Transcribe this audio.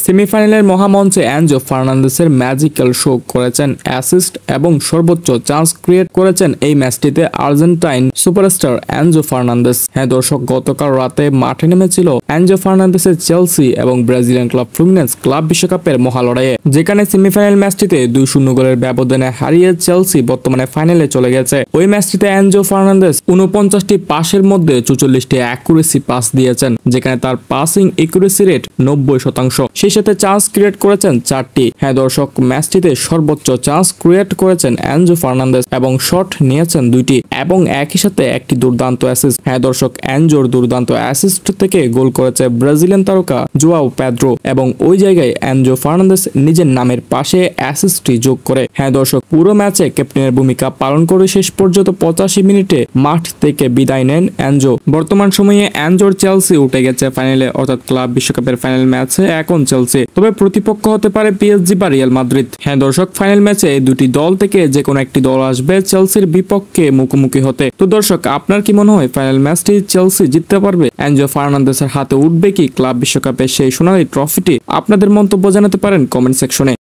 সেমিফাইনালের মহামঞ্চে Enzo ফার্নান্দেসের magical show করেছেন, assist এবং সর্বোচ্চ চান্স ক্রিয়েট করেছেন এই ম্যাচটিতে আর্জেন্টাইন সুপারস্টার এনজো ফার্নান্দেস। হ্যাঁ দর্শক, গতকাল রাতে মাঠে নেমেছিল এনজো ফার্নান্দেসের চেলসি এবং ব্রাজিলিয়ান ক্লাব ফ্লুমিনেন্স ক্লাব বিশ্বকাপের মহালড়াইয়ে, যেখানে সেমিফাইনাল ম্যাচটিতে 2-0 গোলের ব্যবধানে হারিয়ে চেলসি বর্তমানে ফাইনালে চলে গেছে। ওই ম্যাচটিতে এনজো ফার্নান্দেস 49টি পাসের মধ্যে 44টি অ্যাকুরেসি পাস দিয়েছেন, যেখানে তার পাসিং একুরেসি রেট 90%। সেই সাথে চান্স ক্রিয়েট করেছেন 4টি। হ্যাঁ দর্শক, ম্যাচটিতে সর্বোচ্চ চান্স ক্রিয়েট করেছেন এনজো ফার্নান্দেস এবং শট নিয়েছেন 2টি এবং একই সাথে একটি দুর্দান্ত অ্যাসিস্ট। হ্যাঁ দর্শক, এনজোর দুর্দান্ত অ্যাসিস্ট থেকে গোল করেছে ব্রাজিলিয়ান তারকা জোয়াও পেদ্রো এবং ওই জায়গায় এনজো ফার্নান্দেস নিজের নামের পাশে অ্যাসিস্টটি যোগ করে। হ্যাঁ দর্শক, পুরো ম্যাচে ক্যাপ্টেনের ভূমিকা পালন করে শেষ পর্যন্ত 85 মিনিটে মাঠ থেকে বিদায় নেন এনজো। বর্তমান সময়ে এনজোর চেলসি উঠে গেছে ফাইনালে, অর্থাৎ ক্লাব বিশ্বকাপের ফাইনাল ম্যাচে এখন চেলসি, তবে প্রতিপক্ষ হতে পারে পিএসজি বা রিয়াল মাদ্রিদ। হ্যাঁ দর্শক, ফাইনাল ম্যাচে দুটি দল থেকে যে কোনো একটি দল আসবে চেলসির বিপক্ষে মুখোমুখি হতে। তো দর্শক, আপনার কি মনে হয় ফাইনাল ম্যাচটি চেলসি জিততে পারবে? এনজো ফার্নান্দেসের হাতে উঠবে কি ক্লাব বিশ্বকাপের সেই সোনালী ট্রফিটি? আপনাদের মন্তব্য জানাতে পারেন কমেন্ট সেকশনে।